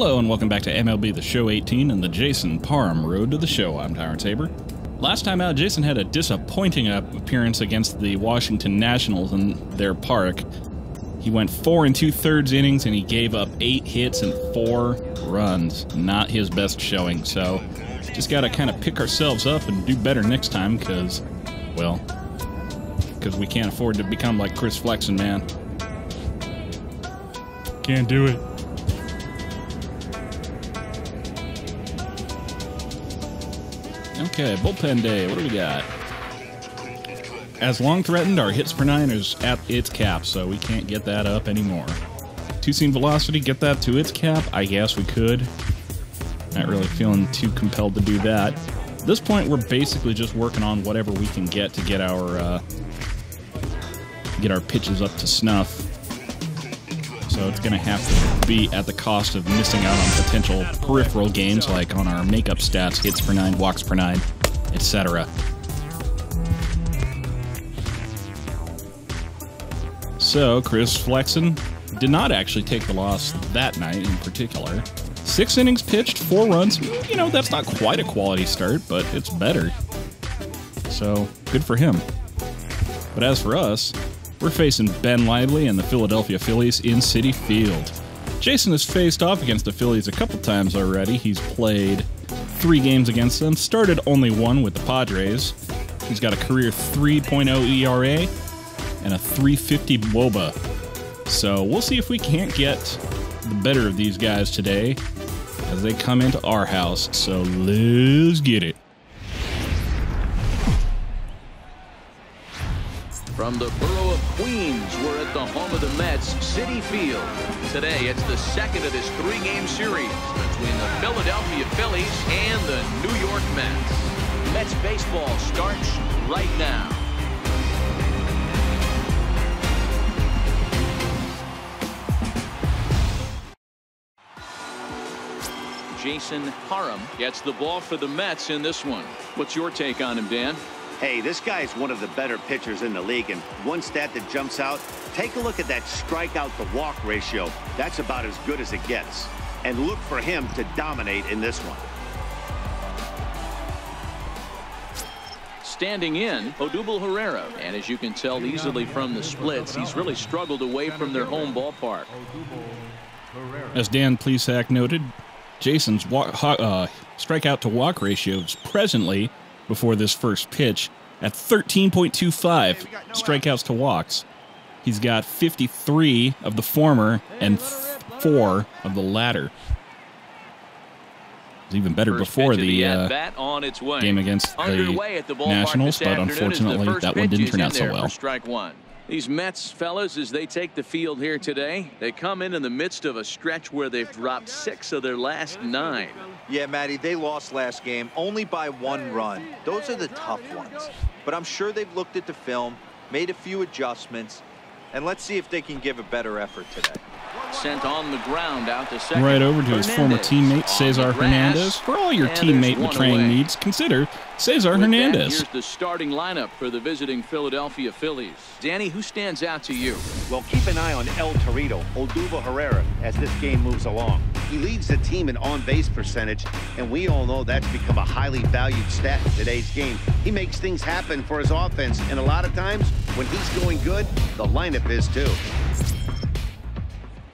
Hello and welcome back to MLB The Show 18 and the Jason Parham Road to the Show. I'm Tyrant Saber. Last time out, Jason had a disappointing appearance against the Washington Nationals in their park. He went 4 2/3 innings and he gave up 8 hits and 4 runs. Not his best showing, so just got to kind of pick ourselves up and do better next time because, well, because we can't afford to become like Chris Flexen, man. Can't do it. Okay, bullpen day. What do we got? As long threatened, our hits per 9 is at its cap, so we can't get that up anymore. Two-seam velocity, get that to its cap? I guess we could. Not really feeling too compelled to do that. At this point, we're basically just working on whatever we can get to get our pitches up to snuff. So it's going to have to be at the cost of missing out on potential peripheral gains, like on our makeup stats, hits per 9, walks per 9, etc. So Chris Flexen did not actually take the loss that night in particular. 6 innings pitched, 4 runs. You know, that's not quite a quality start, but it's better. So good for him. But as for us, we're facing Ben Lively and the Philadelphia Phillies in Citi Field. Jason has faced off against the Phillies a couple times already. He's played 3 games against them, started only 1 with the Padres. He's got a career 3.0 ERA and a 350 WOBA. So we'll see if we can't get the better of these guys today as they come into our house. So let's get it. From the borough of Queens, we're at the home of the Mets, Citi Field. Today, it's the second of this 3-game series between the Philadelphia Phillies and the New York Mets. Mets baseball starts right now. Jason Parham gets the ball for the Mets in this one. What's your take on him, Dan? Hey, this guy is one of the better pitchers in the league, and one stat that jumps out, take a look at that strikeout to walk ratio. That's about as good as it gets. And look for him to dominate in this one. Standing in, Odubel Herrera. And as you can tell easily from the splits, he's really struggled away from their home ballpark. As Dan Plesac noted, Jason's strikeout to walk ratio is presently, before this first pitch, at 13.25 strikeouts to walks. He's got 53 of the former and 4 of the latter. It was even better before the game against the Nationals, but unfortunately that one didn't turn out so well. Strike one. These Mets fellas, as they take the field here today, they come in the midst of a stretch where they've dropped 6 of their last 9. Yeah, Matty, they lost last game only by 1 run. Those are the tough ones. But I'm sure they've looked at the film, made a few adjustments, and let's see if they can give a better effort today. Sent on the ground out to second. Right over to his former teammate, Cesar Hernandez. For all your teammate betraying needs, consider Cesar Hernandez. Here's the starting lineup for the visiting Philadelphia Phillies. Danny, who stands out to you? Well, keep an eye on El Torito, Odubel Herrera, as this game moves along. He leads the team in on-base percentage, and we all know that's become a highly valued stat in today's game. He makes things happen for his offense, and a lot of times, when he's going good, the lineup is too.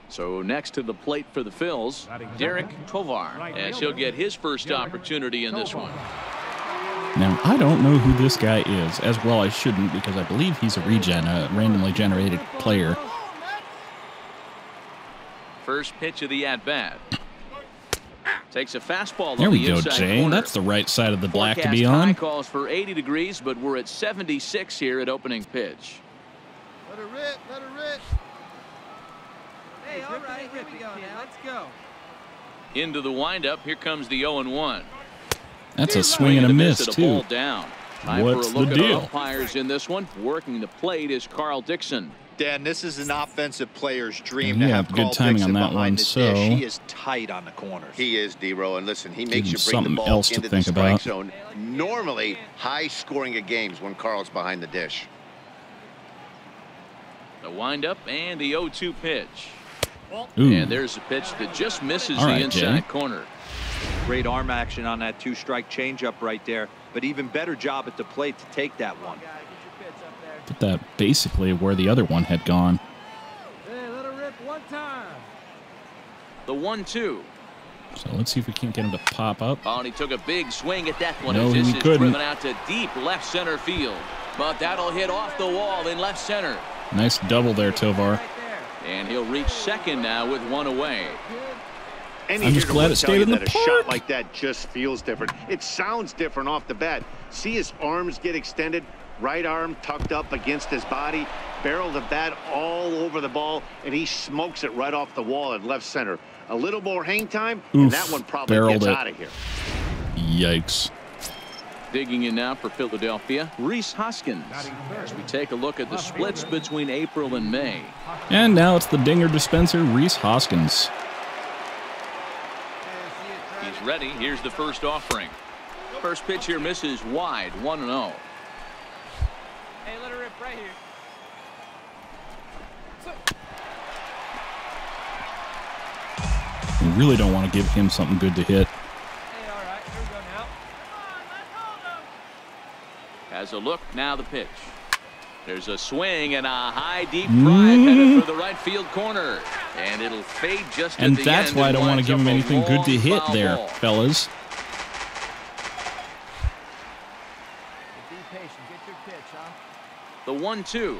So next to the plate for the Phils, Derek Tovar, as he'll get his first opportunity in this one. Now, I don't know who this guy is, as well I shouldn't, because I believe he's a randomly generated player. First pitch of the at-bat. Takes a fastball. There we go, Jay. Corner. That's the right side of the black to be on. Calls for 80 degrees, but we're at 76 here at opening pitch. Let her rip, let her rip. Hey, all right, here we go now. Let's go. Into the windup. Here comes the 0-1. That's a swing and a miss, too. Down. What's the deal? Umpires in this one. Working the plate is Carl Dixon. Dan, this is an offensive player's dream to have good timing on that one. So he is tight on the corners. He is, D-Row, and listen, he makes you bring the ball into the strike zone. Normally, high scoring of games when Carl's behind the dish. The windup and the 0-2 pitch. Ooh. And there's a pitch that just misses All the right, inside Jay. corner. Great arm action on that 2-strike changeup right there, but even better job at the plate to take that one. Put that basically where the other one had gone. Hey, let her rip one time. The 1-2. So let's see if we can't get him to pop up. Oh, and he took a big swing at that one. No, as this he is couldn't. driven out to deep left center field. But that'll hit off the wall in left center. Nice double there, Tovar. And he'll reach second now with one away. And I'm just glad it stayed in the A park. shot like that just feels different. It sounds different off the bat. See his arms get extended, right arm tucked up against his body, barrel the bat all over the ball, and he smokes it right off the wall at left center. A little more hang time, and that one probably barreled gets it. out of here. Yikes. Digging in now for Philadelphia, Rhys Hoskins. As we take a look at the splits between April and May. And now it's the dinger dispenser, Rhys Hoskins. He's ready. Here's the first offering. First pitch here misses wide, 1-0. Hey, let her rip right here. We really don't want to give him something good to hit. Hey, all right, here we go now. Has a look, now the pitch. There's a swing and a high deep drive headed for the right field corner. And it'll fade just And at the that's end. why I don't want to winds give him up a anything good to long hit foul there, ball. fellas. Be patient, get your pitch, huh? The 1-2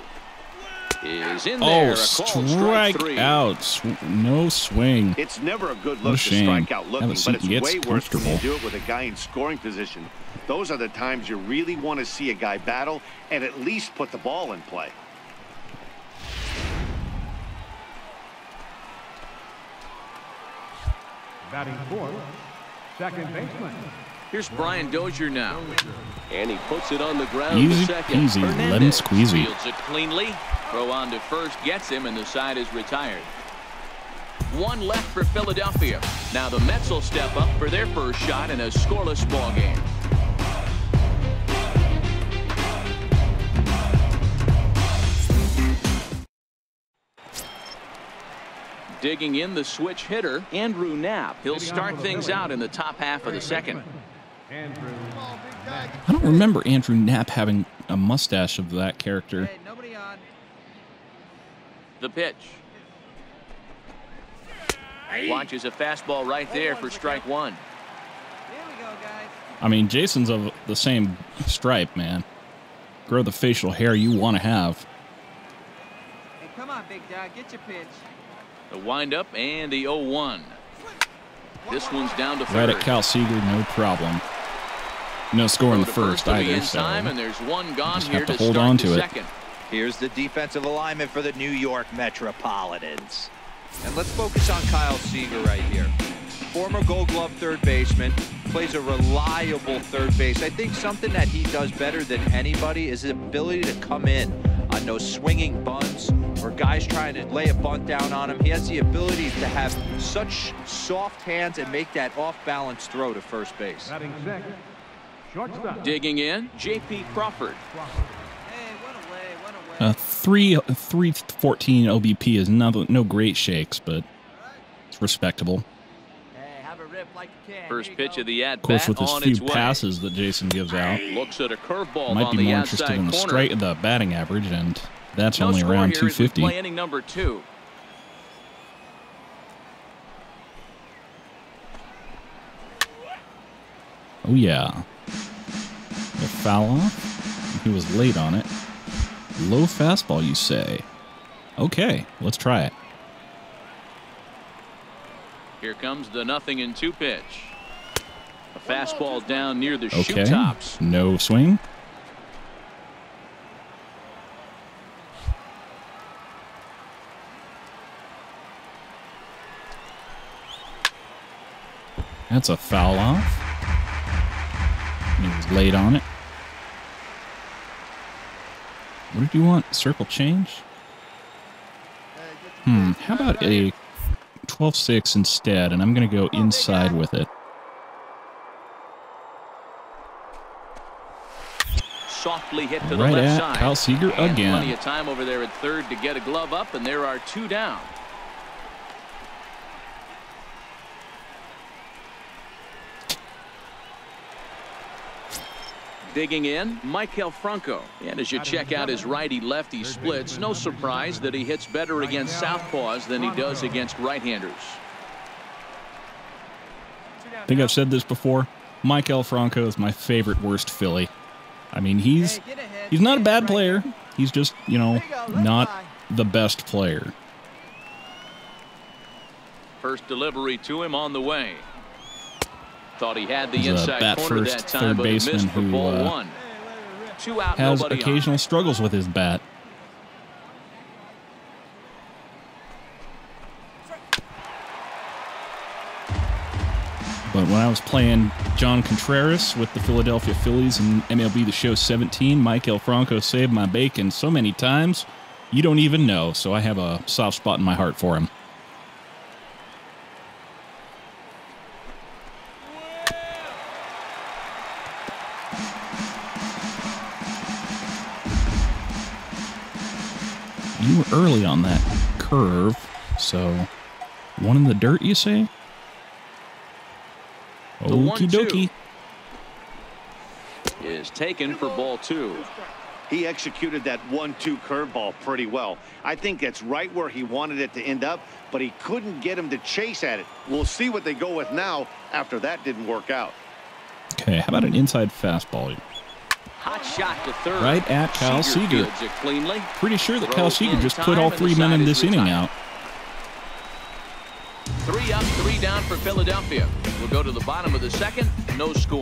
is in there. Oh, A called strike three. out. No swing. It's never a good What look a to shame. strike out looking, Let's see but if it's he gets way worse when you comfortable. do it with a guy in scoring position. Those are the times you really want to see a guy battle and at least put the ball in play. Batting fourth, second baseman. Here's Brian Dozier now. And he puts it on the ground Easy to second. peasy, lemon Hernandez squeezy. fields it cleanly. Throw on to first gets him, and the side is retired. One left for Philadelphia. Now the Mets will step up for their first shot in a scoreless ball game. Digging in the switch hitter, Andrew Knapp. He'll start things out in the top half of the second. Andrew. I don't remember Andrew Knapp having a mustache of that character. Hey, nobody on. The pitch. Watches a fastball right there for strike one. Here we go, guys. I mean, Jason's of the same stripe, man. Grow the facial hair you want to have. Hey, come on, big dog, get your pitch. The windup and the 0-1. This one's down to third. Right at Cal Seeger, no problem. No score in the Throw to first will be either, in so time, and there's one gone just here have to to hold start on the to it. second. Here's the defensive alignment for the New York Metropolitans. And let's focus on Kyle Seager right here. Former Gold Glove third baseman, plays a reliable third base. I think something that he does better than anybody is his ability to come in on those swinging bunts or guys trying to lay a bunt down on him. He has the ability to have such soft hands and make that off-balance throw to first base. Batting second, shortstop. Digging in, J.P. Crawford. Hey, one away, one away. 314 OBP is no great shakes, but it's respectable. Hey, have a rip like you can. First Here you pitch go. of the Of course, at-bat with his on few its way. passes that Jason gives out, Looks at a curveball might on be the more interested outside in the corner. the batting average, and that's No only score around here as we 250. play inning number 2. Oh yeah, a foul off. He was late on it. Low fastball, you say? Okay, let's try it. Here comes the 0-2 pitch. A fastball down near the Okay, shoe tops. no swing. That's a foul off. He was late on it. What did you want? Circle change? How about a 12-6 instead? And I'm going to go inside with it. Softly hit to the Right left at side. Kyle Seeger And again. plenty of time over there at third to get a glove up, and there are 2 down. Digging in, Maikel Franco. And as you check out his righty-lefty splits, no surprise that he hits better against southpaws than he does against right-handers. I think I've said this before. Maikel Franco is my favorite worst Philly. I mean, he's not a bad player. He's just, you know, not the best player. First delivery to him on the way. Thought he had the He's inside bat corner first, that time, third but he baseman missed for who ball one. 2 out, has nobody occasional on. struggles with his bat. But when I was playing John Contreras with the Philadelphia Phillies in MLB The Show 17, Maikel Franco saved my bacon so many times, you don't even know. So I have a soft spot in my heart for him. You were early on that curve, so one in the dirt, you say? Okie dokie. Is taken for ball two. He executed that 1-2 curveball pretty well. I think that's right where he wanted it to end up, but he couldn't get him to chase at it. We'll see what they go with now after that didn't work out. Okay, how about an inside fastball? Hot shot to third. Right at Kyle Seager. Fields it cleanly. Pretty sure that Throw Kyle Seager in just time, put all and the 3 men side in is this inning retired. out. 3 up, 3 down for Philadelphia. We'll go to the bottom of the second. No score.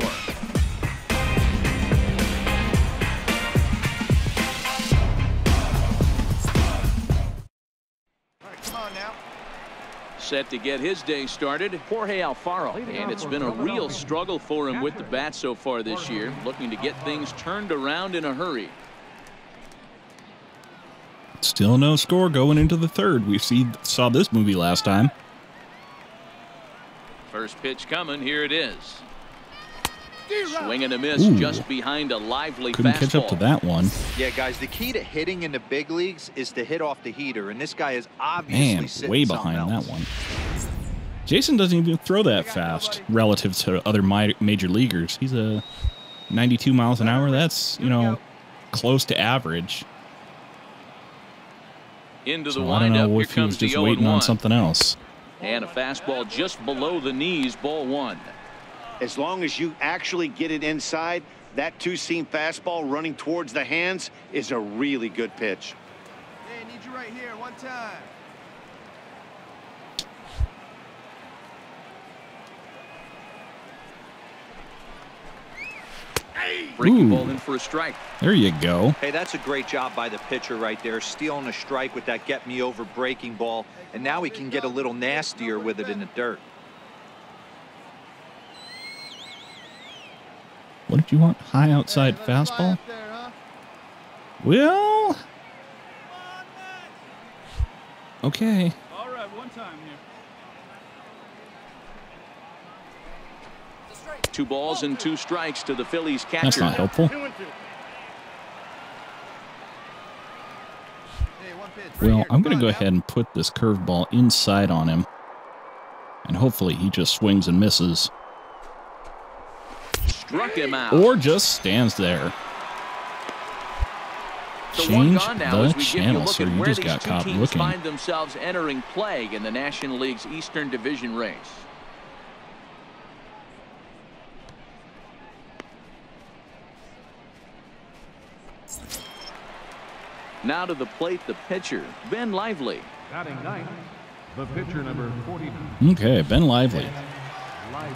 Come on now. Set to get his day started, Jorge Alfaro. And it's been a real struggle for him with the bat so far this year, looking to get things turned around in a hurry. Still no score going into the third. We saw this movie last time. First pitch coming. Here it is. Swing and a miss. Ooh. Just behind a lively Couldn't fastball. catch up to that one. Yeah, guys, the key to hitting in the big leagues is to hit off the heater, and this guy is obviously Man, sitting way something behind else. that one. Jason doesn't even throw that fast relative to other major leaguers. He's a 92 miles an hour. That's, you know, close to average. Into the So I don't windup. know Here if he was comes the just waiting 0-1. on something else. And a fastball just below the knees, ball one. As long as you actually get it inside, that two-seam fastball running towards the hands is a really good pitch. Hey, I need you right here, one time. Breaking Ooh. ball in for a strike. There you go. Hey, that's a great job by the pitcher right there, stealing a strike with that get-me-over breaking ball, and now he can get a little nastier with it in the dirt. What did you want? High outside fastball? There, huh? Well, okay. All right, one time here. 2 balls and 2 strikes to the Phillies catcher. That's not helpful. Hey, one pitch. Right Well, here. I'm Come going to on go now. ahead and put this curveball inside on him. And hopefully he just swings and misses. Struck him out. Or just stands there. So one Change gone now the as we give you a channel, look sir. at You where just these got two caught teams looking. find themselves entering play in the National League's Eastern Division race. Now to the plate, the pitcher, Ben Lively. Batting ninth, the pitcher number 49. Okay, Ben Lively. Lively.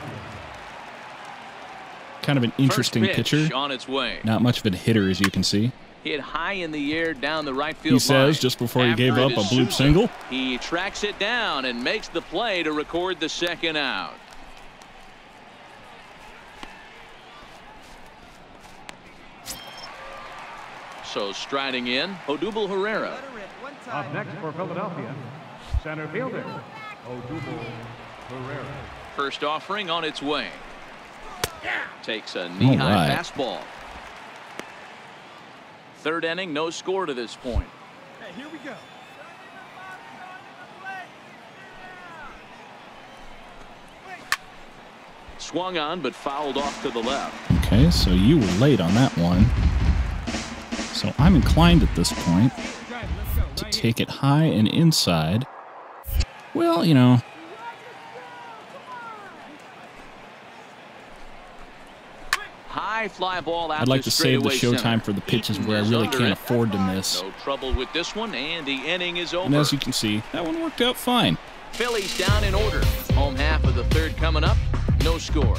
Kind of an interesting First pitch pitcher. on its way. Not much of a hitter, as you can see. Hit high in the air down the right field He says line. just before he After gave it up is a bloop Souza. single. He tracks it down and makes the play to record the second out. So striding in, Odubel Herrera. Let her rip, one time. Up next for Philadelphia, center fielder, Odubel Herrera. First offering on its way. Takes a knee-high All right. fastball. Third inning, no score to this point. Hey, here we go. swung on but fouled off to the left. Okay, so you were late on that one. So I'm inclined at this point to take it high and inside. Well, you know. High fly ball out. I'd like to save the showtime for the pitches where I really can't afford to miss. No trouble with this one, and the inning is over. And as you can see, that one worked out fine. Phillies down in order. Home half of the third coming up. No score.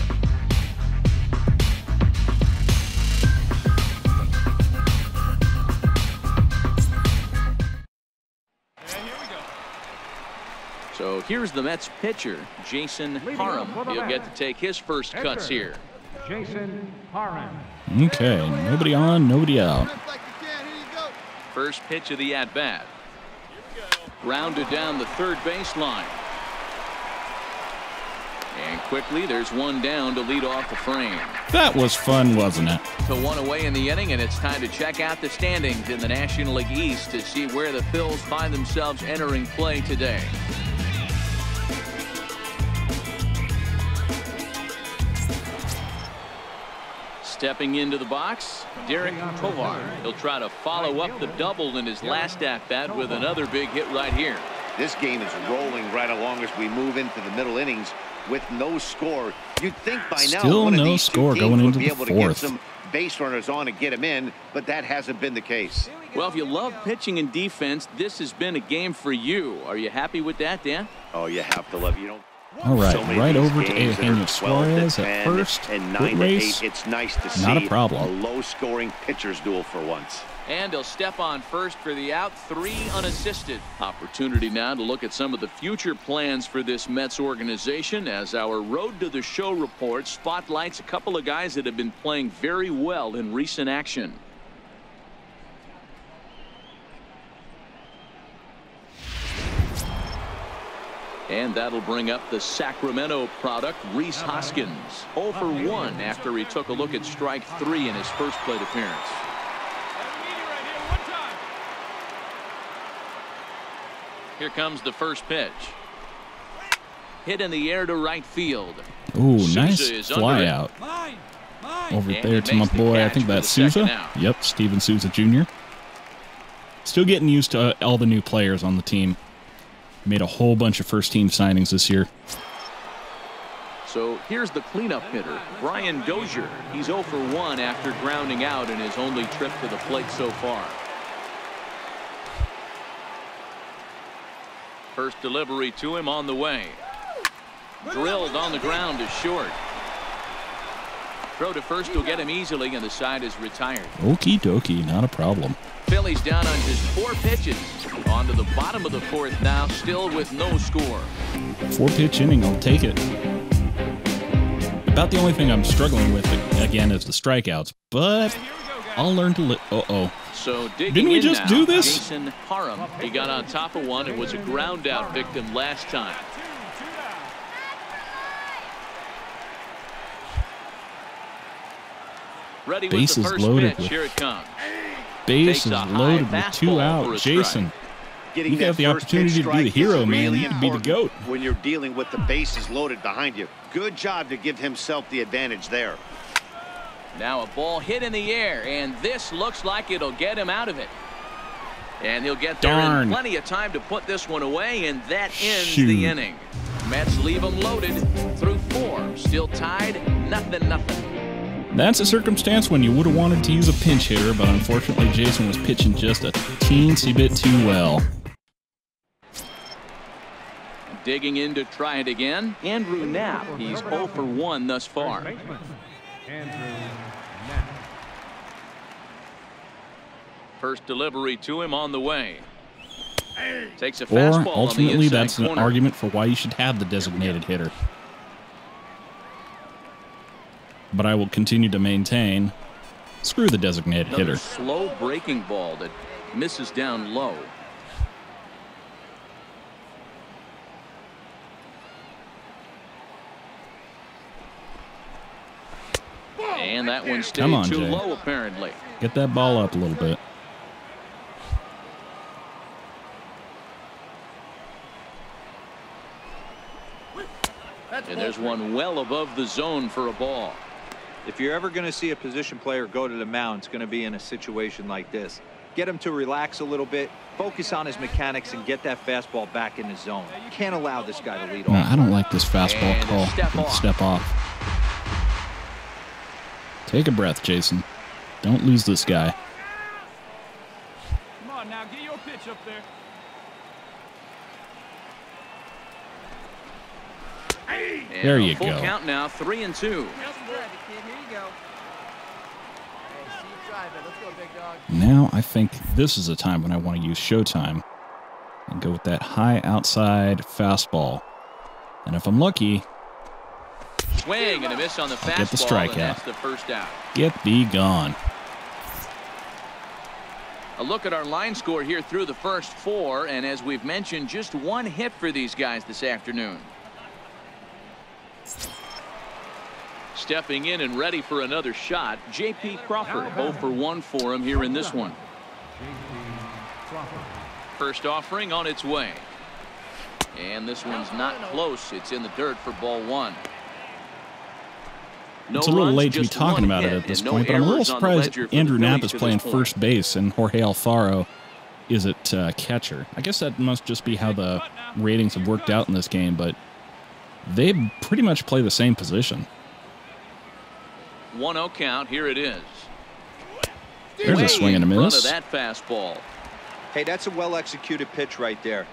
So here's the Mets pitcher, Jason Parham. He'll get to take his first cuts here. Jason Parham. Okay, nobody on, nobody out. First pitch of the at-bat. Grounded down the third baseline. And quickly, there's one down to lead off the frame. That was fun, wasn't it? So one away in the inning, and it's time to check out the standings in the National League East to see where the Phils find themselves entering play today. Stepping into the box, Derek Tovar. He'll try to follow up the double in his last at-bat with another big hit right here. This game is rolling right along as we move into the middle innings with no score. You'd think by now Still one of no these score two teams going would into be the able to get fourth. some base runners on and get them in, but that hasn't been the case. Well, if you love pitching and defense, this has been a game for you. Are you happy with that, Dan? Oh, you have to love it. You don't. All right, So many right of these over to games that are Eugenio 12 to Suarez at 10 first. and Foot 9 to race. 8. It's nice to see Not a problem. a low-scoring pitcher's duel for once. And he'll step on first for the out, 3 unassisted. Opportunity now to look at some of the future plans for this Mets organization as our Road to the Show report spotlights a couple of guys that have been playing very well in recent action. And that'll bring up the Sacramento product, Rhys Hoskins. 0 for 1 after he took a look at strike 3 in his first plate appearance. Here comes the first pitch. Hit in the air to right field. Ooh, Souza nice is fly under it. out. Over And there he to my makes the boy, I catch think for that's the second Souza. out. Yep, Steven Souza Jr. Still getting used to all the new players on the team. Made a whole bunch of first-team signings this year. So here's the cleanup hitter, Brian Dozier. He's 0 for 1 after grounding out in his only trip to the plate so far. First delivery to him on the way. Drilled on the ground to short. Throw to first will get him easily, and the side is retired. Okie dokie, not a problem. Phillies down on just 4 pitches. On to the bottom of the fourth now, still with no score. 4-pitch inning, I'll take it. About the only thing I'm struggling with, again, is the strikeouts, but I'll learn to live. Uh-oh. So digging Didn't we in just now, do this? Jason Parham. He got on top of one and was a ground out victim last time. Ready with Bases the first loaded pitch. with- Here it comes. Base Takes is a high loaded with fastball 2 for out. a strike. Jason, Getting you that have the first opportunity pitch to be the strike hero, is man. really You can be the important GOAT. when you're dealing with the bases loaded behind you. Good job to give himself the advantage there. Now a ball hit in the air, and this looks like it'll get him out of it. And he'll get there in Darn. plenty of time to put this one away, and that ends Shoot. the inning. Mets leave them loaded through 4. Still tied, 0-0. That's a circumstance when you would have wanted to use a pinch hitter, but unfortunately Jason was pitching just a teensy bit too well. Digging in to try it again. Andrew Knapp. He's 0 for 1 thus far. Baseman, Andrew Knapp. First delivery to him on the way. Takes a Or fastball on the ultimately, inside that's an corner. argument for why you should have the designated hitter. But I will continue to maintain, screw the designated Another hitter. slow breaking ball that misses down low. And that one stayed Come on, too Jay. low, apparently. Get that ball up a little bit. And there's There's one well above the zone for a ball. If you're ever going to see a position player go to the mound, it's going to be in a situation like this. Get him to relax a little bit, focus on his mechanics, and get that fastball back in the zone. You can't allow this guy to lead off. No, I don't like this fastball And call. step off. Take a breath, Jason. Don't lose this guy. Come on now, get your pitch up there. And There a you full go. count now, 3-2. Just grab it, kid. Here you go. Hey, see you drive it. Let's go, big dog. Now I think this is a time when I want to use Showtime and go with that high outside fastball. And if I'm lucky, Swing and a miss on the fastball. get the strikeout. And that's the first out. get thee gone. A look at our line score here through the first 4, and as we've mentioned, just 1 hit for these guys this afternoon. Stepping in and ready for another shot, J.P. Crawford. 0 for 1 for him here in this one. First offering on its way. And this one's not close. It's in the dirt for ball 1. No It's a little runs, late to be just talking 1 about it hit, at this and no point, but I'm a little errors on the surprised ledger for the Andrew Knapp Phillies is to playing this point. first base and Jorge Alfaro is at catcher. I guess that must just be how the ratings have worked out in this game, but they pretty much play the same position. 1-0 count. Here it is. There's a Way swing and a in front miss. of that fastball. Hey, that's a well-executed pitch right there.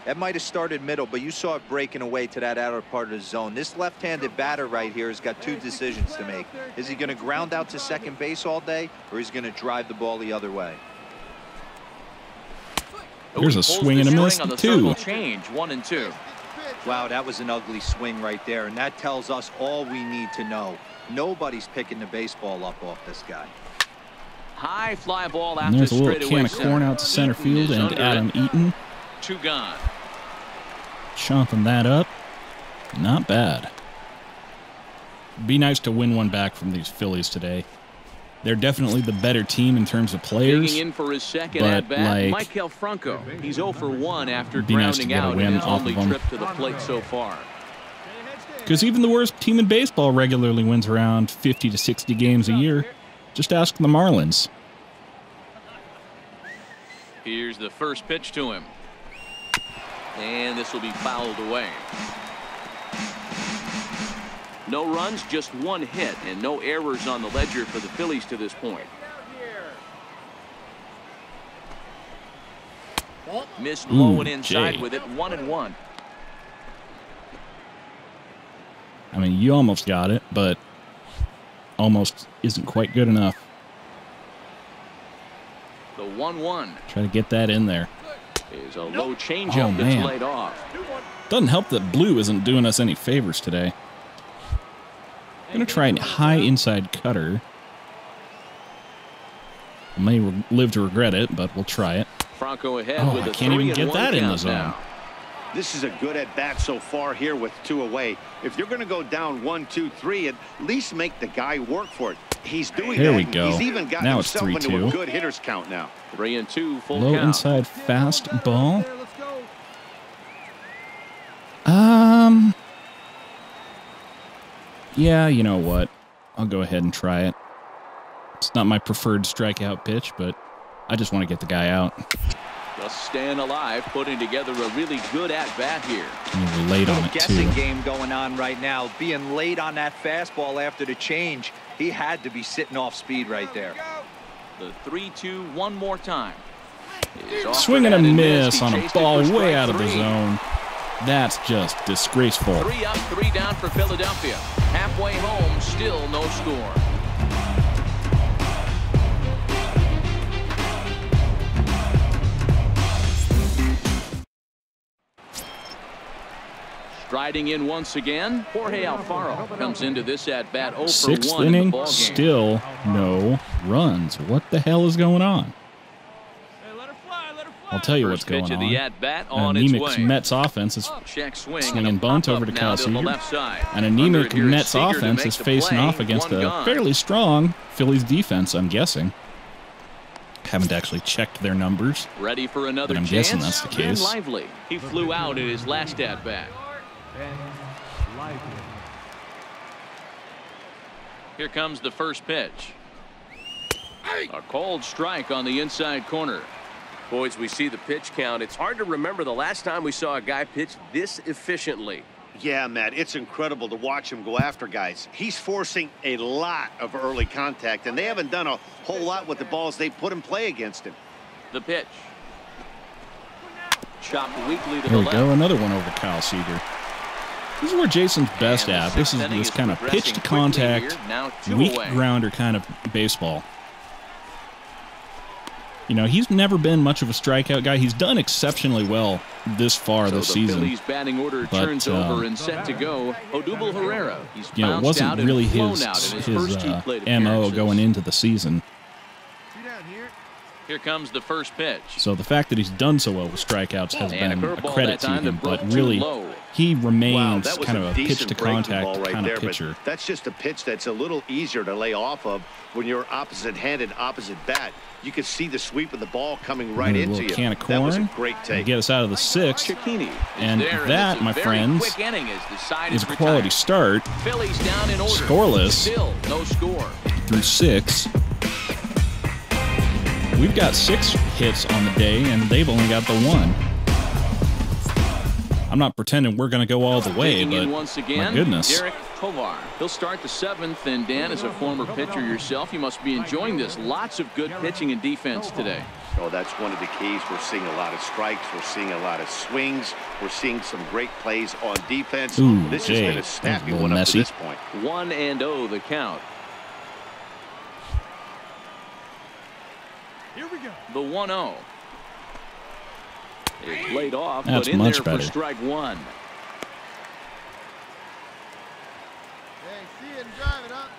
That might have started middle, but you saw it breaking away to that outer part of the zone. This left-handed batter right here has got 2 decisions to make. Is he going to ground out to second base all day, or is he going to drive the ball the other way? There's a swing and a miss, on the too. circle change. 1-2. Wow, that was an ugly swing right there, and that tells us all we need to know. Nobody's picking the baseball up off this guy. High fly ball And after there's a little straightaway can of center. corn out to center Eaton field, is and under Adam it. Eaton 2 gone. chomping that up. Not bad. Be nice to win one back from these Phillies today. They're definitely the better team in terms of players. Digging in for his second but, at bat, like, Michael Franco. He's 0 for 1 after be nice to grounding get a out win in his off only of 'em. trip to the plate so far. Because even the worst team in baseball regularly wins around 50 to 60 games a year. Just ask the Marlins. Here's the first pitch to him. And this will be fouled away. No runs, just 1 hit, and no errors on the ledger for the Phillies to this point. Missed low and inside Jay. with it. 1-1. I mean, you almost got it, but almost isn't quite good enough. The 1-1 Try to get that in there. is a low changeup that's man. laid off. Doesn't help that blue isn't doing us any favors today. I'm going to try a high inside cutter. I may live to regret it, but we'll try it. Franco ahead Oh, with I a can't even 3-1 get that in the count zone. now. This is a good at-bat so far here with 2 away. If you're going to go down 1, 2, 3, at least make the guy work for it. He's doing There that. we go. He's even gotten Now it's himself into 3-2. a good hitter's count now. 3-2 full Low count. inside fastball. There, let's go. Yeah, you know what? I'll go ahead and try it. It's not my preferred strikeout pitch, but I just want to get the guy out. Just staying alive, putting together a really good at-bat here. And we're late on it, Guessing too. game going on right now. Being late on that fastball after the change. He had to be sitting off speed right there. The 3-2 one more time. Is offered Swing and a and miss He on a chased it ball for way strike out of the 3. zone. That's just disgraceful. 3 up, 3 down for Philadelphia. Halfway home, still no score. Striding in once again, Jorge Alfaro comes into this at-bat 0 for 6th 1 in the inning, ballgame. still no runs. What the hell is going on? Hey, let her fly, let her fly. I'll tell you First what's going pitch of on. the at-bat An on its anemic way. Mets offense is Check swing swing and and bunt pop-up over to now Cal the Seager. left side. An Under anemic it here is Mets Seager to offense make is the facing play. off against 1 a gone. fairly strong Phillies defense, I'm guessing. Haven't actually checked their numbers. Ready for another But I'm chance. guessing that's the Ben case. Lively. He flew out in his last at-bat. Ben Lively. Here comes the first pitch. A cold strike on the inside corner. Boys, we see the pitch count. It's hard to remember the last time we saw a guy pitch this efficiently. Yeah, Matt, it's incredible to watch him go after guys. He's forcing a lot of early contact, and they haven't done a whole lot with the balls they put in play against him. The pitch. Chopped weakly to There the we go, left. another one over Kyle Seager. This is where Jason's best And the at. This is sixth inning this is kind of pitch progressing to quickly contact, here. Now 2 weak away. grounder kind of baseball. You know, he's never been much of a strikeout guy. He's done exceptionally well this far So this the season. Phillies batting order But, turns over and set to go. Odubel Herrera. He's You know, it bounced out wasn't and really flown his out in his first two plate MO appearances. going into the season. Two down here. Here comes the first pitch. So the fact that he's done so well with strikeouts has And a been a curveball credit that to time him. that broke But too really, low. he Wow, remains that was kind of a pitch decent to breaking contact ball right kind there, of but pitcher. that's just a pitch that's a little easier to lay off of when you're opposite-handed, opposite bat. You could see the sweep of the ball coming right A into little you. can of That was a corn. great take. Get us out of the sixth. Cicchini is And there, that, it's a my very friends, quick inning as the side is is a quality retired. start Phillies down in order. Scoreless. Still no score. through 6. We've got 6 hits on the day, and they've only got the 1. I'm not pretending we're going to go all the way, Digging but in once again, my goodness. Derek Tovar. He'll start the 7th, and Dan, as a former pitcher yourself, you must be enjoying this. Lots of good pitching and defense today. Oh, that's one of the keys. We're seeing a lot of strikes. We're seeing a lot of swings. We're seeing some great plays on defense. Ooh, This Jay, has been a that was a snappy little one up to messy. this point. 1-0 the count. Here we go. The 1-0. It's laid off, That's but in much there better. for strike 1. Hey, see it and drive it up.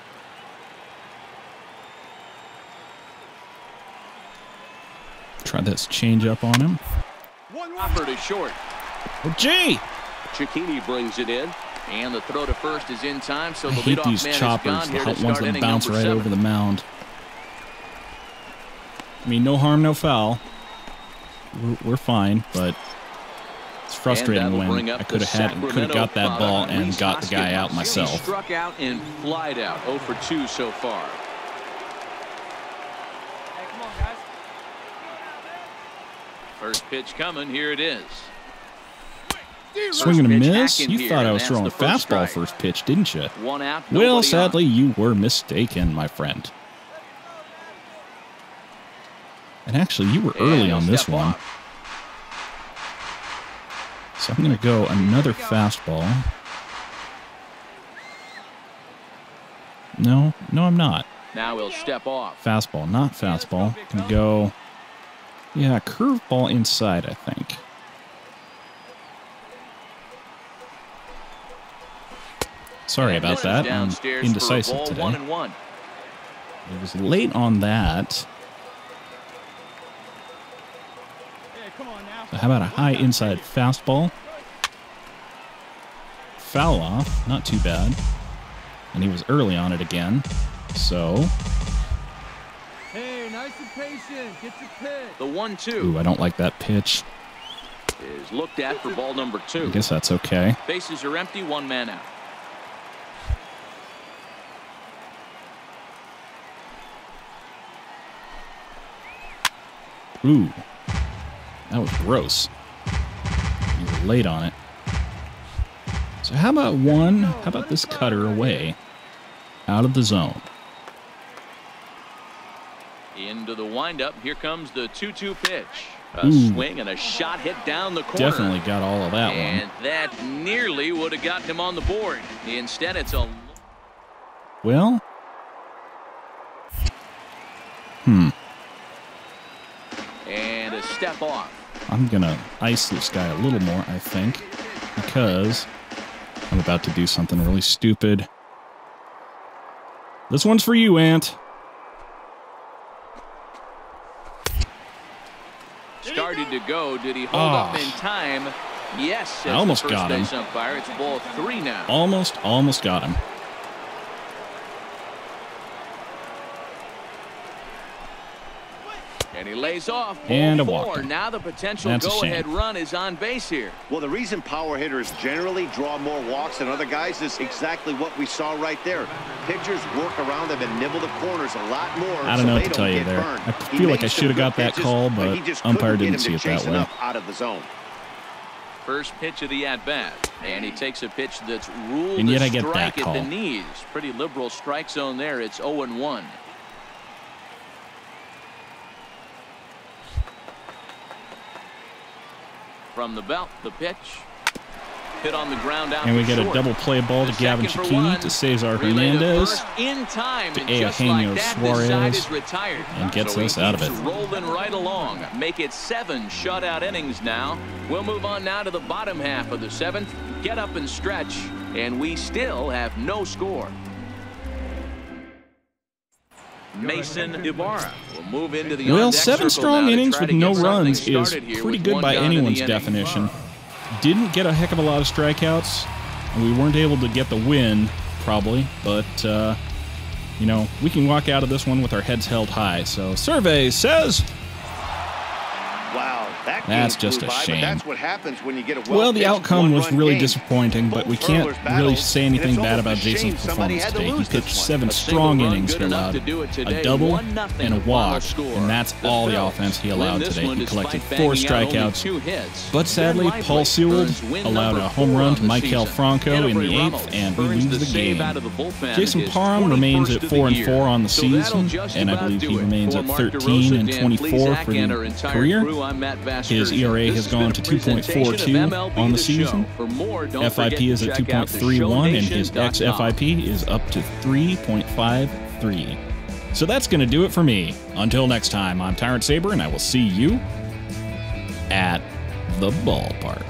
Try this change up on him. Hopper to short. Oh, gee! Cicchini brings it in. And the throw to first is in time, so I the hate leadoff these man choppers, is gone here the to ones start that inning bounce number right 7. over the mound. I mean, no harm, no foul. We're fine, but it's frustrating And that'll when bring up I could the have got that ball Sacramento and got the guy out He myself. struck out and flied out. 0 for 2 so far. Hey, come on, guys. First pitch coming. Here it is. Swing and a pitch miss? hacking You here, thought I and was that's throwing the first fastball strike. first pitch, didn't you? 1 out. Well, nobody sadly, on. you were mistaken, my friend. And actually, you were early And on he'll this step one. off. So I'm going to go another fastball. No, I'm not. Now he'll step off. Fastball, not fastball. Going to go, yeah, curveball inside, I think. Sorry And about this is that. I'm downstairs for a indecisive ball, today. 1-1. It was late on that. Hey, come on now. So how about a high inside fastball? Foul off, not too bad. And he was early on it again. So, Hey, nice and patient. Get your pitch. The 1-2 ooh, I don't like that pitch. is looked at for ball number I 2. guess that's okay. Bases are empty. 1 man out. Ooh, that was gross. You were late on it. So how about this cutter away, out of the zone? Into the windup. Here comes the 2-2 pitch. A Ooh. swing and a shot hit down the corner. Definitely got all of that And one. that nearly would have gotten him on the board. Instead, it's a... Well, And a step off. I'm going to ice this guy a little more, I think, because I'm about to do something really stupid. This one's for you, Ant. Started to go. Did he hold up in time? Yes. I almost got him. First base umpire. It's ball 3 now. Almost got him. And he lays off. And a Ball walk. four. Now the potential go-ahead run is on base here. Well, the reason power hitters generally draw more walks than other guys is exactly what we saw right there. Pitchers work around them and nibble the corners a lot more. I don't know what to tell you there. I feel like I should have got that call, but umpire didn't see it that way. Out of the zone. First pitch of the at-bat. And he takes a pitch that's ruled And yet a I get that strike at call. the knees. Pretty liberal strike zone there. It's 0-1. From the belt, the pitch. Hit on the ground out. And we get short. a double play ball to Gavin Shakini, to Cesar Hernandez, in time, to and just like Eugenio that, the side Suarez, is retired. and gets So us he out of keeps it. rolling right along. Make it 7 shutout innings now. We'll move on now to the bottom half of the 7th. Get up and stretch, and we still have no score. Mason Ibarra will move into the Well, on-deck 7 circle strong now to innings try with to no get something runs is started here pretty with good one by down in the anyone's inning. definition. Didn't get a heck of a lot of strikeouts, and we weren't able to get the win, probably, but, you know, we can walk out of this one with our heads held high. So, survey says... Wow, That's just a shame. But that's what happens when you get a Well, the outcome was really game. disappointing, but we can't really say anything bad about Jason's performance today. He pitched 7 strong innings. He allowed a double and a walk, and that's all the offense he allowed today. He collected 4 strikeouts, but sadly, Paul Sewell allowed a home run to Maikel Franco in the 8th, and we lose the game. Jason Parham remains at 4-4 on the season, and I believe he remains at 13-24 for the career. His ERA has gone to 2.42 on the season. FIP is at 2.31, and his xFIP is up to 3.53. So that's going to do it for me. Until next time, I'm Tyrant Saber, and I will see you at the ballpark.